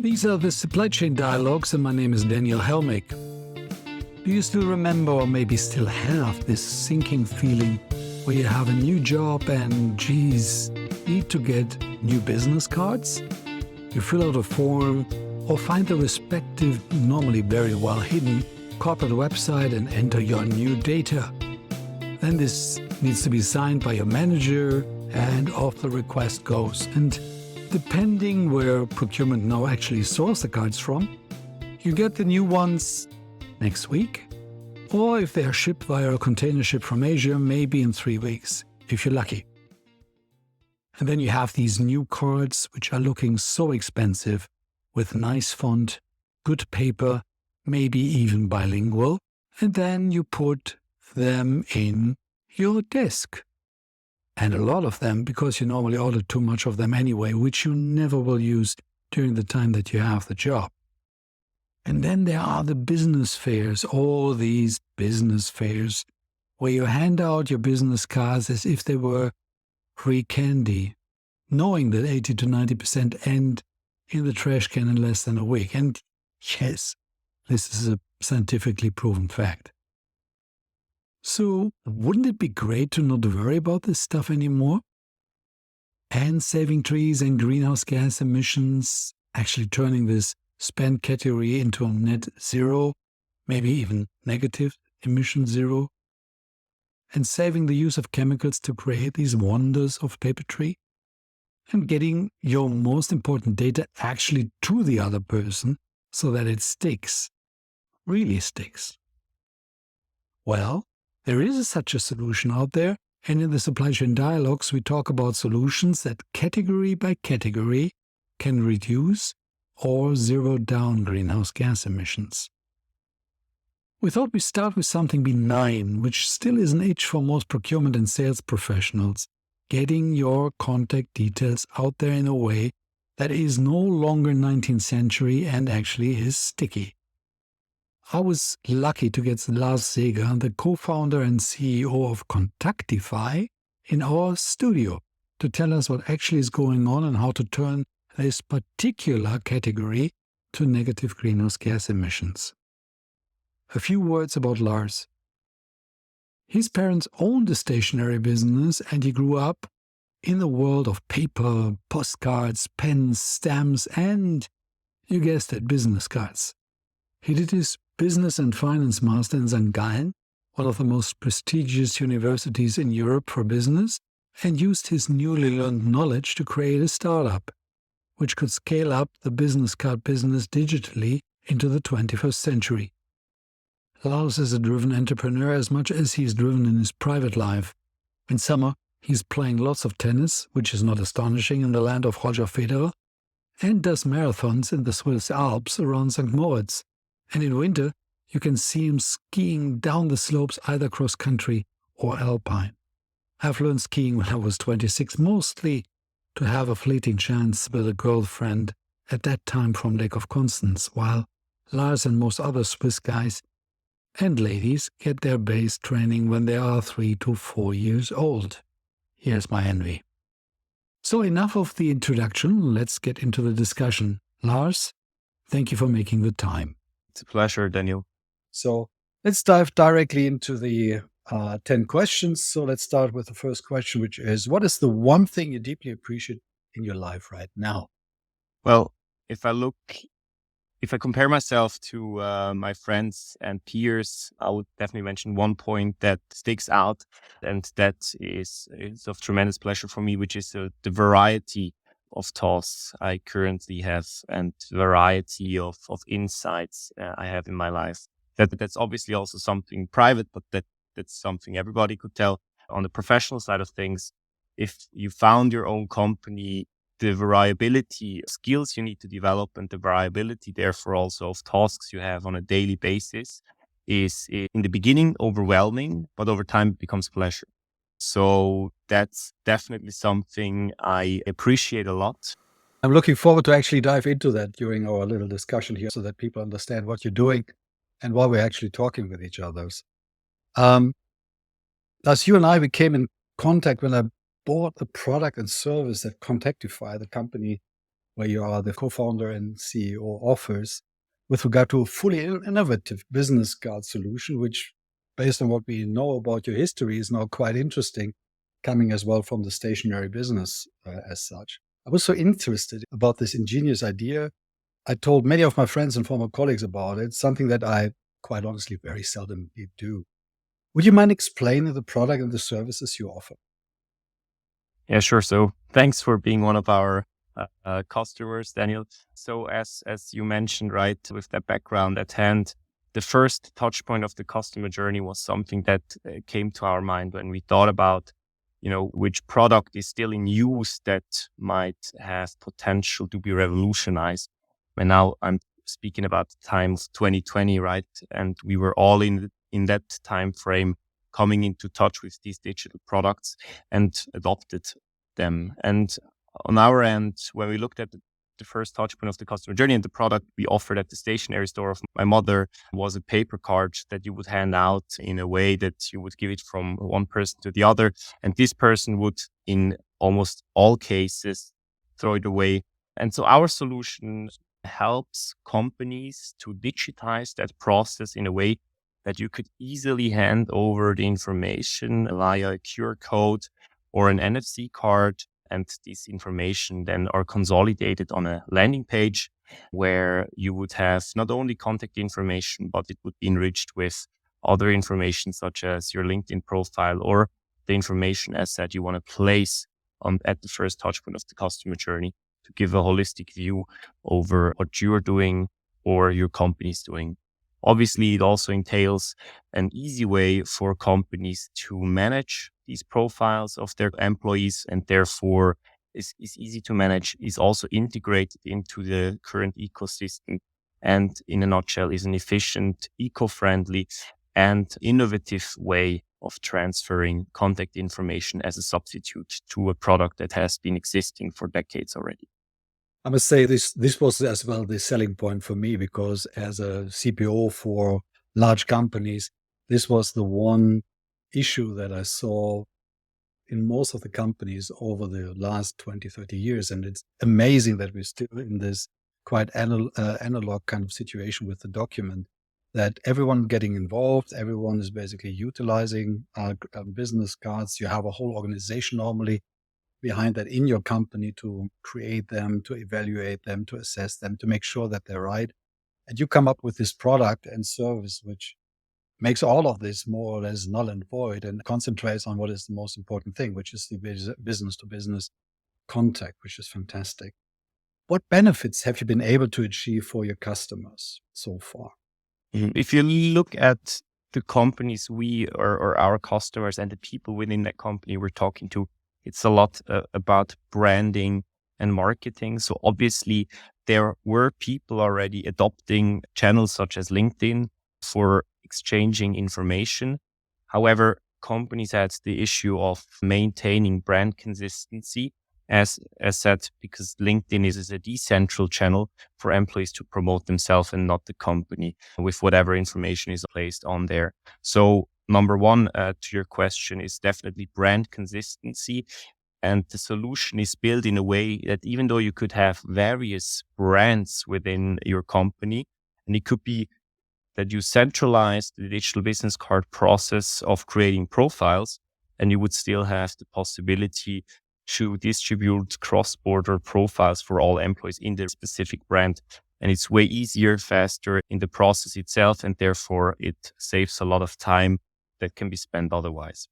These are the Supply Chain Dialogues, and my name is Daniel Helmick. Do you still remember, or maybe still have, this sinking feeling where you have a new job and, geez, need to get new business cards? You fill out a form or find the respective, normally very well hidden, corporate website and enter your new data. Then this needs to be signed by your manager, and off the request goes. And depending where procurement now actually source the cards from, you get the new ones next week, or if they are shipped via a container ship from Asia, maybe in 3 weeks, if you're lucky. And then you have these new cards, which are looking so expensive, with nice font, good paper, maybe even bilingual, and then you put them in your desk. And a lot of them, because you normally order too much of them anyway, which you never will use during the time that you have the job. And then there are the business fairs, all these business fairs, where you hand out your business cards as if they were free candy, knowing that 80 to 90% end in the trash can in less than a week. And yes, this is a scientifically proven fact. So wouldn't it be great to not worry about this stuff anymore? And saving trees and greenhouse gas emissions, actually turning this spend category into a net zero, maybe even negative emission zero, and saving the use of chemicals to create these wonders of papertree, and getting your most important data actually to the other person so that it sticks, really sticks. Well, there is such a solution out there, and in the Supply Chain Dialogues we talk about solutions that category by category can reduce or zero down greenhouse gas emissions. We thought we'd start with something benign, which still is an itch for most procurement and sales professionals, getting your contact details out there in a way that is no longer 19th century and actually is sticky. I was lucky to get Lars, the co-founder and CEO of Contactify, in our studio to tell us what actually is going on and how to turn this particular category to negative greenhouse gas emissions. A few words about Lars. His parents owned a stationery business, and he grew up in the world of paper, postcards, pens, stamps, and, you guessed it, business cards. He did his business and finance master in St. Gallen, one of the most prestigious universities in Europe for business, and used his newly learned knowledge to create a startup, which could scale up the business card business digitally into the 21st century. Lars is a driven entrepreneur as much as he's driven in his private life. In summer, he's playing lots of tennis, which is not astonishing in the land of Roger Federer, and does marathons in the Swiss Alps around St. Moritz. And in winter, you can see him skiing down the slopes either cross-country or alpine. I've learned skiing when I was 26, mostly to have a fleeting chance with a girlfriend, at that time from Lake of Constance, while Lars and most other Swiss guys and ladies get their base training when they are 3 to 4 years old. Here's my envy. So enough of the introduction, let's get into the discussion. Lars, thank you for making the time. It's a pleasure, Daniel. So let's dive directly into the 10 questions. So let's start with the first question, which is, what is the one thing you deeply appreciate in your life right now? Well, if I compare myself to my friends and peers, I would definitely mention one point that sticks out, and that is of tremendous pleasure for me, which is the variety of tasks I currently have and variety of insights I have in my life. That's obviously also something private, but that's something everybody could tell. On the professional side of things, if you found your own company, the variability of skills you need to develop and the variability, therefore, also of tasks you have on a daily basis is in the beginning overwhelming, but over time it becomes pleasure. So that's definitely something I appreciate a lot. I'm looking forward to actually dive into that during our little discussion here so that people understand what you're doing and why we're actually talking with each other. As you and I became in contact when I bought a product and service that Contactify, the company where you are the co-founder and CEO, offers with regard to a fully innovative business card solution, which, based on what we know about your history, is now quite interesting, coming as well from the stationary business as such. I was so interested about this ingenious idea. I told many of my friends and former colleagues about it, something that I quite honestly very seldom do. Would you mind explaining the product and the services you offer? Yeah, sure. So thanks for being one of our customers, Daniel. So as you mentioned, right, with that background at hand, the first touch point of the customer journey was something that came to our mind when we thought about, which product is still in use that might have potential to be revolutionized. And now I'm speaking about the time of 2020, right? And we were all in that time frame coming into touch with these digital products and adopted them. And on our end, when we looked at the first touch point of the customer journey, and the product we offered at the stationery store of my mother was a paper card that you would hand out in a way that you would give it from one person to the other. And this person would, in almost all cases, throw it away. And so our solution helps companies to digitize that process in a way that you could easily hand over the information via a QR code or an NFC card. And this information then are consolidated on a landing page where you would have not only contact information, but it would be enriched with other information such as your LinkedIn profile or the information asset you want to place at the first touch point of the customer journey to give a holistic view over what you're doing or your company's doing. Obviously, it also entails an easy way for companies to manage these profiles of their employees, and therefore is easy to manage, is also integrated into the current ecosystem, and in a nutshell is an efficient, eco-friendly and innovative way of transferring contact information as a substitute to a product that has been existing for decades already. I must say this was as well the selling point for me, because as a CPO for large companies, this was the one issue that I saw in most of the companies over the last 20, 30 years. And it's amazing that we're still in this quite analog kind of situation with the document, that everyone getting involved, everyone is basically utilizing business cards. You have a whole organization normally behind that in your company to create them, to evaluate them, to assess them, to make sure that they're right. And you come up with this product and service which makes all of this more or less null and void and concentrates on what is the most important thing, which is the business to business contact, which is fantastic. What benefits have you been able to achieve for your customers so far? If you look at the companies or our customers and the people within that company we're talking to, it's a lot about branding and marketing. So obviously there were people already adopting channels such as LinkedIn for exchanging information. However, companies had the issue of maintaining brand consistency, as said, because LinkedIn is a decentral channel for employees to promote themselves and not the company with whatever information is placed on there. So number one, to your question, is definitely brand consistency. And the solution is built in a way that even though you could have various brands within your company, and it could be that you centralize the digital business card process of creating profiles, and you would still have the possibility to distribute cross-border profiles for all employees in the specific brand. And it's way easier, faster in the process itself, and therefore it saves a lot of time that can be spent otherwise.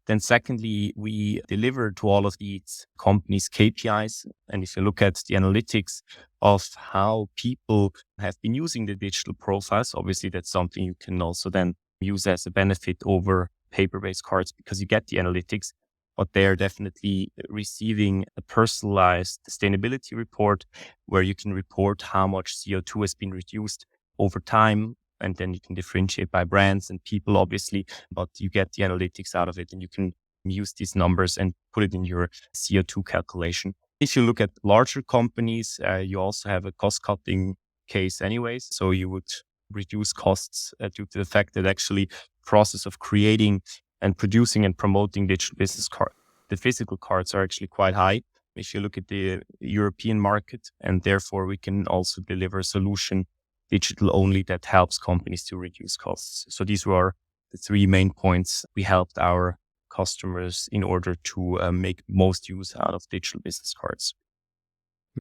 Then secondly, we deliver to all of these companies KPIs. And if you look at the analytics of how people have been using the digital profiles, obviously that's something you can also then use as a benefit over paper-based cards, because you get the analytics, but they're definitely receiving a personalized sustainability report where you can report how much CO2 has been reduced over time. And then you can differentiate by brands and people, obviously, but you get the analytics out of it and you can use these numbers and put it in your CO2 calculation. If you look at larger companies, you also have a cost-cutting case anyways. So you would reduce costs due to the fact that actually the process of creating and producing and promoting digital business cards, the physical cards are actually quite high. if you look at the European market, and therefore we can also deliver a solution digital only that helps companies to reduce costs. So these were the three main points we helped our customers in order to make most use out of digital business cards.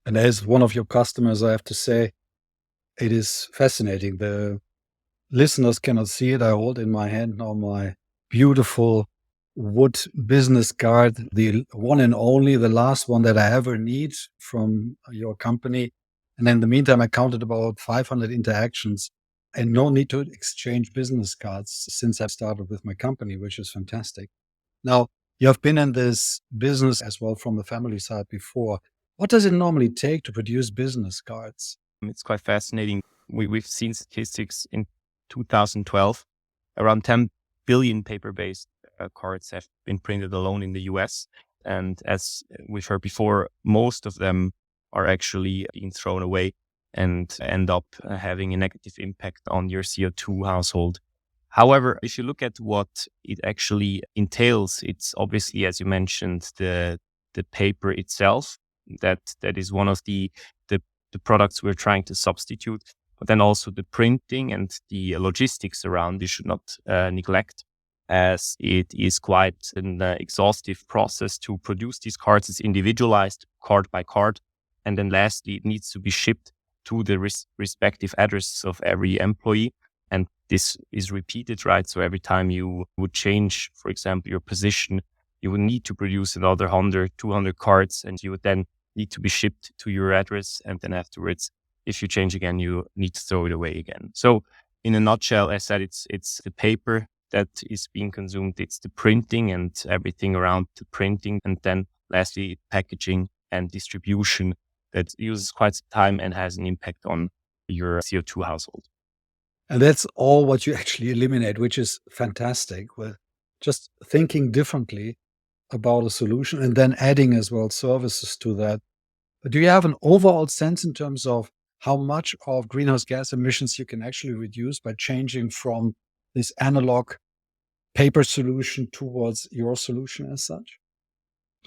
And as one of your customers, I have to say, it is fascinating. The listeners cannot see it. I hold in my hand now my beautiful wood business card, the one and only, the last one that I ever need from your company. And in the meantime, I counted about 500 interactions and no need to exchange business cards since I started with my company, which is fantastic. Now, you have been in this business as well from the family side before. What does it normally take to produce business cards? It's quite fascinating. We've seen statistics in 2012, around 10 billion paper-based cards have been printed alone in the US. And as we've heard before, most of them are actually being thrown away and end up having a negative impact on your CO2 household. However, if you look at what it actually entails, it's obviously, as you mentioned, the paper itself. That is one of the products we're trying to substitute, but then also the printing and the logistics around, you should not neglect, as it is quite an exhaustive process to produce these cards. It's individualized card by card. And then lastly, it needs to be shipped to the respective addresses of every employee. And this is repeated, right? So every time you would change, for example, your position, you would need to produce another 100, 200 cards, and you would then need to be shipped to your address. And then afterwards, if you change again, you need to throw it away again. So in a nutshell, as I said, it's the paper that is being consumed. It's the printing and everything around the printing. And then lastly, packaging and distribution that uses quite some time and has an impact on your CO2 household. And that's all what you actually eliminate, which is fantastic. With just thinking differently about a solution and then adding as well services to that. But do you have an overall sense in terms of how much of greenhouse gas emissions you can actually reduce by changing from this analog paper solution towards your solution as such?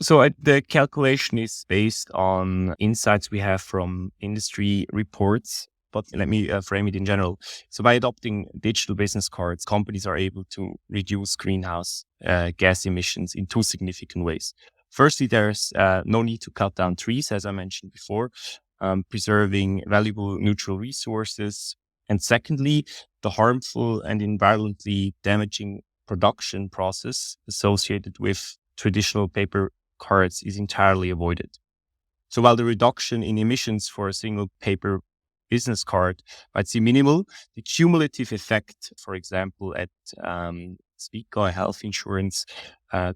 So the calculation is based on insights we have from industry reports, but let me frame it in general. So by adopting digital business cards, companies are able to reduce greenhouse gas emissions in two significant ways. Firstly, there's no need to cut down trees, as I mentioned before, preserving valuable natural resources. And secondly, the harmful and environmentally damaging production process associated with traditional paper cards is entirely avoided. So while the reduction in emissions for a single paper business card might seem minimal, the cumulative effect, for example, at Svico, a health insurance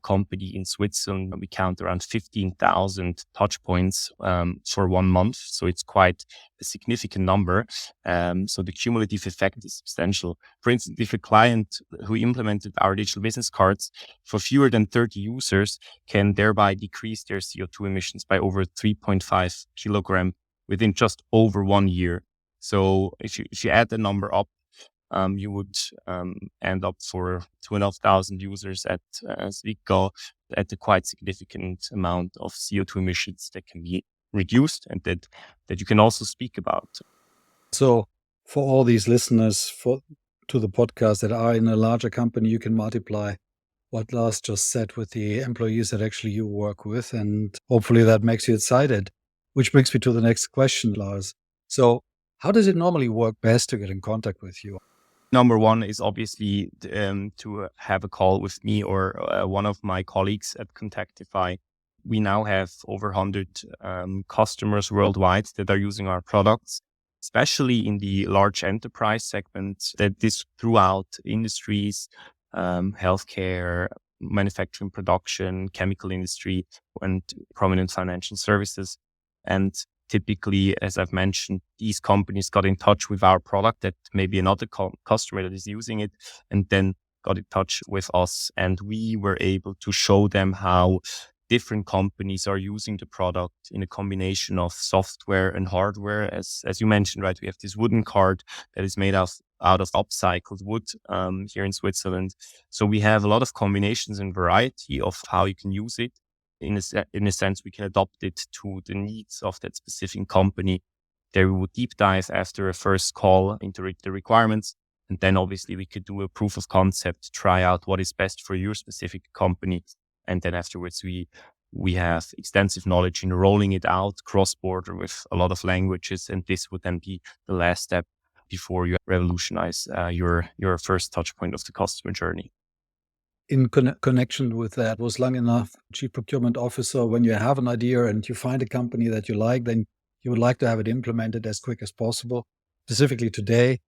company in Switzerland, we count around 15,000 touch points for 1 month. So it's quite a significant number. So the cumulative effect is substantial. For instance, if a client who implemented our digital business cards for fewer than 30 users can thereby decrease their CO2 emissions by over 3.5 kilogram within just over 1 year. So if you add the number up, you would end up for 2,500 users at Svico at a quite significant amount of CO2 emissions that can be reduced and that you can also speak about. So for all these listeners to the podcast that are in a larger company, you can multiply what Lars just said with the employees that actually you work with, and hopefully that makes you excited. Which brings me to the next question, Lars. So how does it normally work best to get in contact with you? Number one is obviously to have a call with me or one of my colleagues at Contactify. We now have over 100 customers worldwide that are using our products, especially in the large enterprise segment, that is throughout industries, healthcare, manufacturing, production, chemical industry, and prominent financial services. And typically, as I've mentioned, these companies got in touch with our product that maybe another customer that is using it, and then got in touch with us. And we were able to show them how different companies are using the product in a combination of software and hardware. As you mentioned, right, we have this wooden card that is made out of upcycled wood here in Switzerland. So we have a lot of combinations and variety of how you can use it. in a sense, we can adopt it to the needs of that specific company. There we would deep dive after a first call into the requirements. And then obviously we could do a proof of concept, try out what is best for your specific company. And then afterwards we have extensive knowledge in rolling it out cross-border with a lot of languages. And this would then be the last step before you revolutionize your first touch point of the customer journey. In connection with that, was long enough chief procurement officer, when you have an idea and you find a company that you like, then you would like to have it implemented as quick as possible. Specifically today,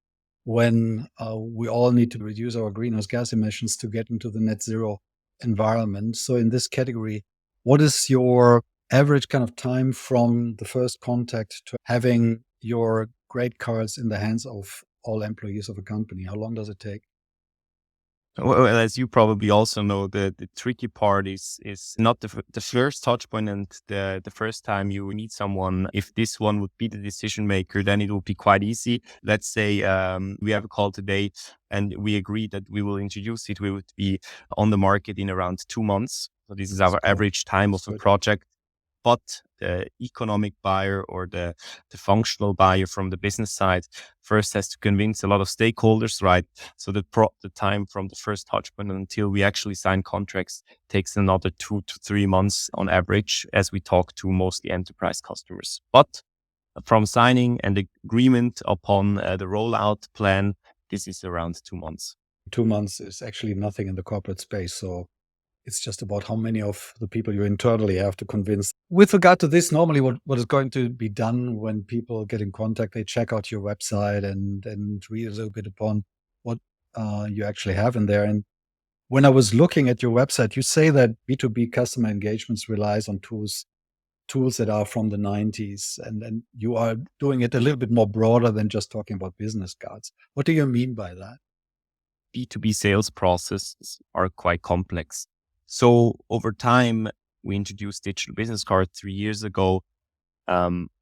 when we all need to reduce our greenhouse gas emissions to get into the net zero environment. So in this category, what is your average kind of time from the first contact to having your great cards in the hands of all employees of a company? How long does it take? Well, as you probably also know, the tricky part is not the first touch point and the first time you meet someone. If this one would be the decision maker, then it would be quite easy. Let's say we have a call today and we agree that we will introduce it. We would be on the market in around 2 months. So this is our average time of a project. But the economic buyer or the functional buyer from the business side first has to convince a lot of stakeholders, right? So the time from the first touch point until we actually sign contracts takes another 2 to 3 months on average, as we talk to mostly enterprise customers. But from signing and agreement upon the rollout plan, this is around 2 months. 2 months is actually nothing in the corporate space. So it's just about how many of the people you internally have to convince. With regard to this, normally what is going to be done when people get in contact, they check out your website and read a little bit upon what you actually have in there. And when I was looking at your website, you say that B2B customer engagements relies on tools that are from the 90s. And you are doing it a little bit more broader than just talking about business cards. What do you mean by that? B2B sales processes are quite complex. So over time, we introduced digital business cards 3 years ago.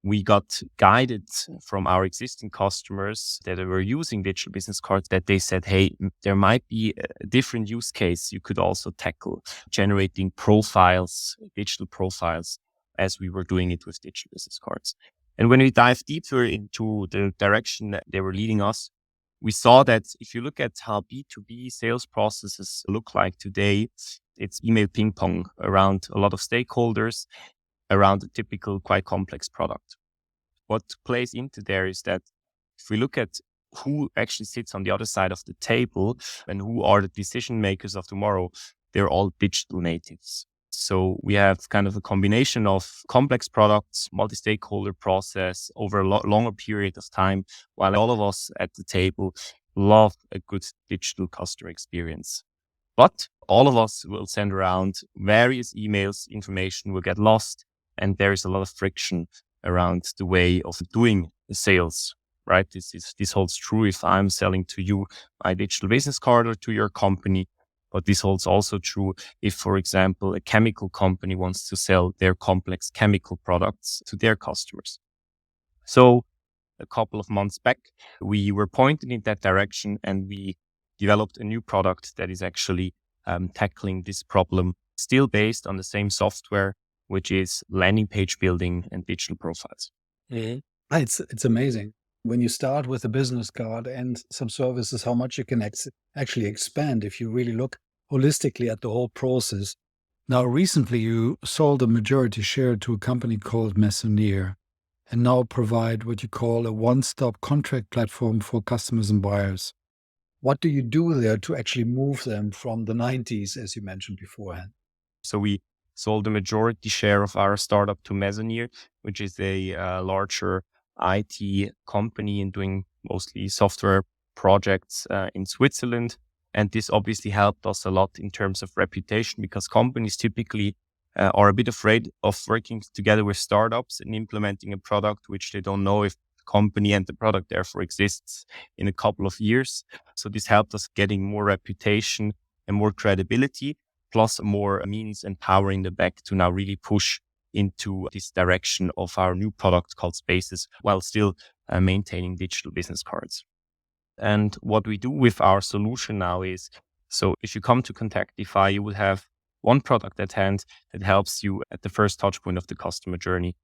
We got guided from our existing customers that were using digital business cards that they said, hey, there might be a different use case you could also tackle, generating profiles, digital profiles, as we were doing it with digital business cards. And when we dive deeper into the direction that they were leading us, we saw that if you look at how B2B sales processes look like today, it's email ping pong around a lot of stakeholders, around a typical, quite complex product. What plays into there is that if we look at who actually sits on the other side of the table and who are the decision makers of tomorrow, they're all digital natives. So we have kind of a combination of complex products, multi-stakeholder process over a longer period of time, while all of us at the table love a good digital customer experience. But all of us will send around various emails, information will get lost, and there is a lot of friction around the way of doing the sales, right? This holds true if I'm selling to you my digital business card or to your company. But this holds also true if, for example, a chemical company wants to sell their complex chemical products to their customers. So a couple of months back, we were pointed in that direction and we developed a new product that is actually tackling this problem, still based on the same software, which is landing page building and digital profiles. Mm-hmm. It's amazing. When you start with a business card and some services, how much you can actually expand if you really look holistically at the whole process. Now, recently you sold a majority share to a company called Maisonier and now provide what you call a one-stop contract platform for customers and buyers. What do you do there to actually move them from the 90s, as you mentioned beforehand? So we sold the majority share of our startup to Maisonier, which is a larger IT company and doing mostly software projects in Switzerland. And this obviously helped us a lot in terms of reputation because companies typically are a bit afraid of working together with startups and implementing a product which they don't know if the company and the product therefore exists in a couple of years. So this helped us getting more reputation and more credibility, plus more means and power in the back to now really push into this direction of our new product called Spaces, while still maintaining digital business cards. And what we do with our solution now is, so if you come to Contactify, you will have one product at hand that helps you at the first touch point of the customer journey.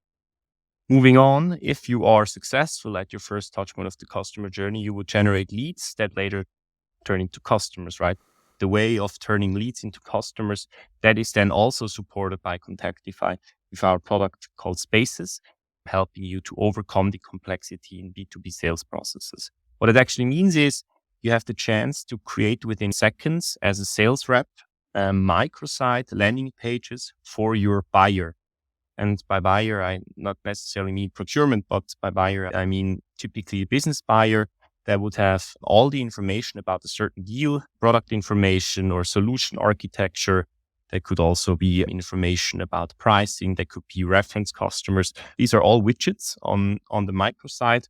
Moving on, if you are successful at your first touch point of the customer journey, you will generate leads that later turn into customers, right? The way of turning leads into customers, that is then also supported by Contactify with our product called Spaces, helping you to overcome the complexity in B2B sales processes. What it actually means is you have the chance to create within seconds as a sales rep, microsite landing pages for your buyer. And by buyer, I not necessarily mean procurement, but by buyer, I mean typically a business buyer that would have all the information about a certain deal, product information or solution architecture. There could also be information about pricing. There could be reference customers. These are all widgets on the microsite.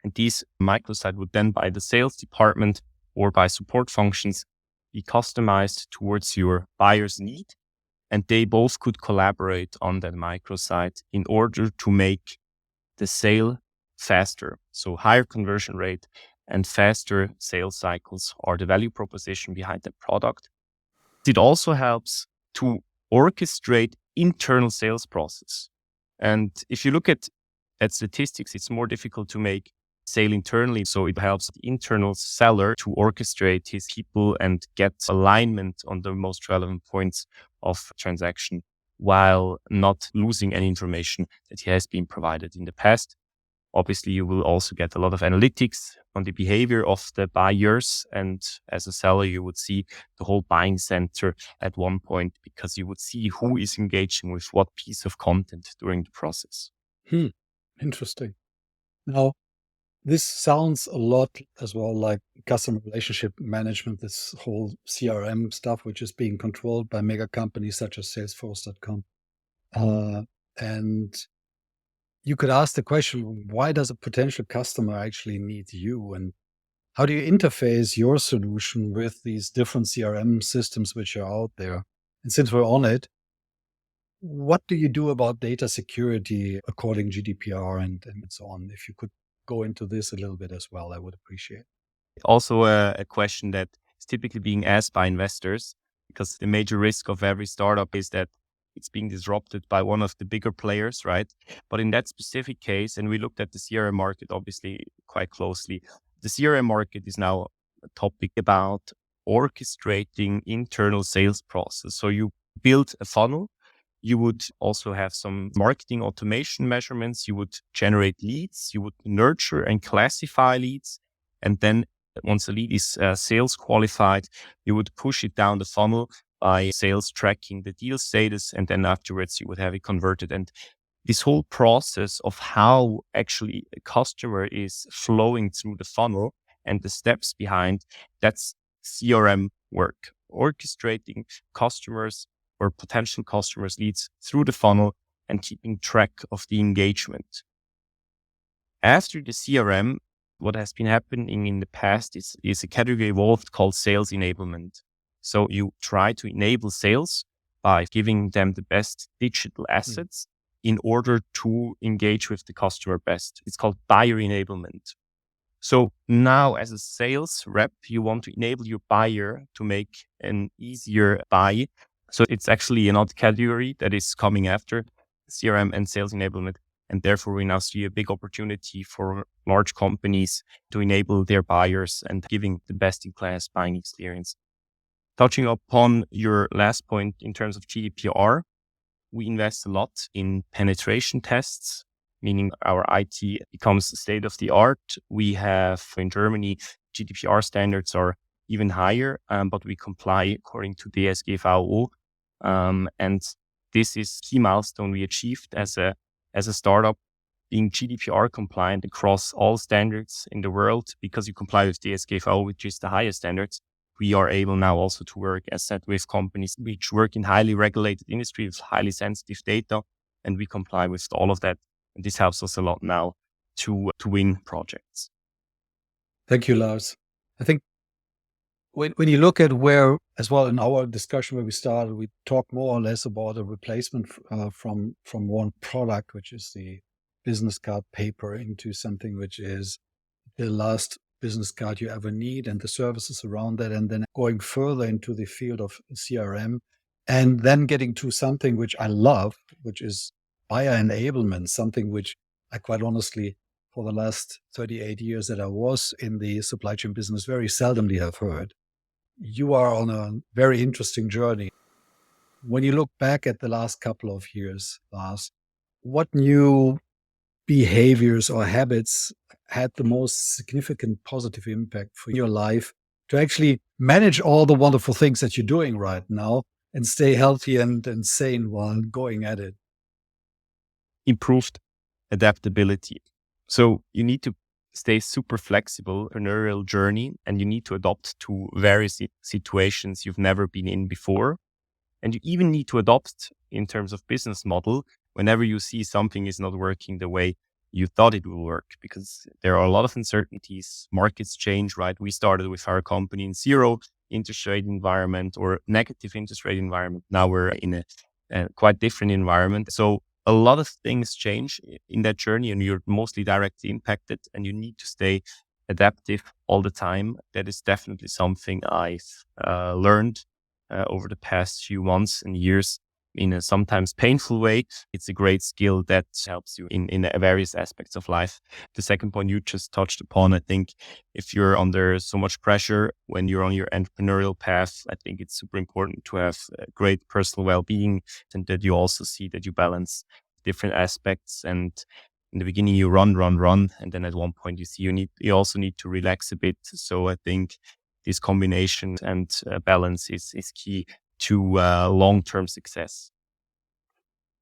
And these microsite would then by the sales department or by support functions be customized towards your buyer's need. And they both could collaborate on that microsite in order to make the sale faster. So higher conversion rate and faster sales cycles are the value proposition behind the product. It also helps to orchestrate internal sales process. And if you look at statistics, it's more difficult to make sale internally. So it helps the internal seller to orchestrate his people and get alignment on the most relevant points of transaction while not losing any information that he has been provided in the past. Obviously, you will also get a lot of analytics on the behavior of the buyers. And as a seller, you would see the whole buying center at one point because you would see who is engaging with what piece of content during the process. Interesting. Now, this sounds a lot as well like customer relationship management, this whole CRM stuff, which is being controlled by mega companies such as Salesforce.com. And you could ask the question, why does a potential customer actually need you? And how do you interface your solution with these different CRM systems which are out there? And since we're on it, what do you do about data security according GDPR and so on? If you could go into this a little bit as well, I would appreciate. Also a question that is typically being asked by investors, because the major risk of every startup is that it's being disrupted by one of the bigger players, right? But in that specific case, and we looked at the CRM market obviously quite closely, the CRM market is now a topic about orchestrating internal sales process. So you build a funnel. You would also have some marketing automation measurements. You would generate leads. You would nurture and classify leads. And then once a lead is sales qualified, you would push it down the funnel by sales tracking the deal status. And then afterwards, you would have it converted. And this whole process of how actually a customer is flowing through the funnel and the steps behind, that's CRM work, orchestrating customers or potential customers' leads through the funnel and keeping track of the engagement. After the CRM, what has been happening in the past is a category evolved called sales enablement. So you try to enable sales by giving them the best digital assets in order to engage with the customer best. It's called buyer enablement. So now as a sales rep, you want to enable your buyer to make an easier buy. So it's actually another category that is coming after CRM and sales enablement. And therefore, we now see a big opportunity for large companies to enable their buyers and giving the best-in-class buying experience. Touching upon your last point in terms of GDPR, we invest a lot in penetration tests, meaning our IT becomes state-of-the-art. We have, in Germany, GDPR standards are even higher, but we comply according to DSGVO. And this is key milestone we achieved as a startup, being GDPR compliant across all standards in the world. Because you comply with DSGVO, which is the highest standards, we are able now also to work, as said, with companies which work in highly regulated industry with highly sensitive data, and we comply with all of that. And this helps us a lot now to win projects. Thank you, Lars. I think when you look at where, as well in our discussion where we started, we talked more or less about a replacement from one product, which is the business card paper, into something which is the last business card you ever need and the services around that. And then going further into the field of CRM and then getting to something which I love, which is buyer enablement, something which I quite honestly, for the last 38 years that I was in the supply chain business, very seldomly have heard. You are on a very interesting journey. When you look back at the last couple of years, Lars, what new behaviors or habits had the most significant positive impact for your life to actually manage all the wonderful things that you're doing right now and stay healthy and sane while going at it? Improved adaptability. So you need to stay super flexible, entrepreneurial journey, and you need to adapt to various situations you've never been in before. And you even need to adopt in terms of business model whenever you see something is not working the way you thought it will work, because there are a lot of uncertainties. Markets change, right? We started with our company in zero interest rate environment or negative interest rate environment. Now we're in a quite different environment. So a lot of things change in that journey, and you're mostly directly impacted, and you need to stay adaptive all the time. That is definitely something I've learned over the past few months and years in a sometimes painful way. It's a great skill that helps you in various aspects of life. The second point you just touched upon, I think if you're under so much pressure when you're on your entrepreneurial path, I think it's super important to have great personal well-being, and that you also see that you balance different aspects. And in the beginning you run, and then at one point you see you also need to relax a bit. So I think this combination and balance is key to long-term success.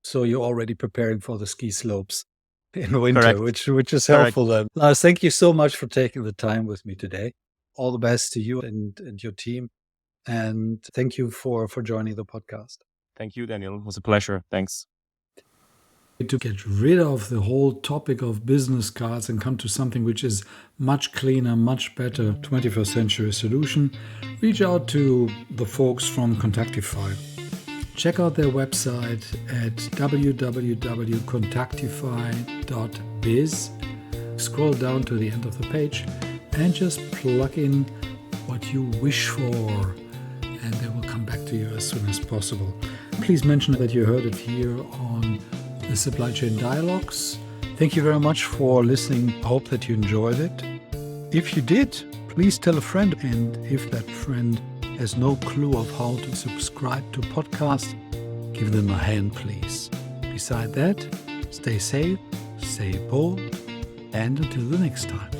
So you're already preparing for the ski slopes in winter, Correct. which is helpful then. Lars, thank you so much for taking the time with me today. All the best to you and your team. And thank you for joining the podcast. Thank you, Daniel. It was a pleasure. Thanks. To get rid of the whole topic of business cards and come to something which is much cleaner, much better 21st century solution, reach out to the folks from Contactify. Check out their website at www.contactify.biz. Scroll down to the end of the page and just plug in what you wish for, and they will come back to you as soon as possible. Please mention that you heard it here on the Supply Chain Dialogues. Thank you very much for listening. I hope that you enjoyed it. If you did, please tell a friend. And if that friend has no clue of how to subscribe to podcast, give them a hand, please. Beside that, stay safe, stay bold, and until the next time.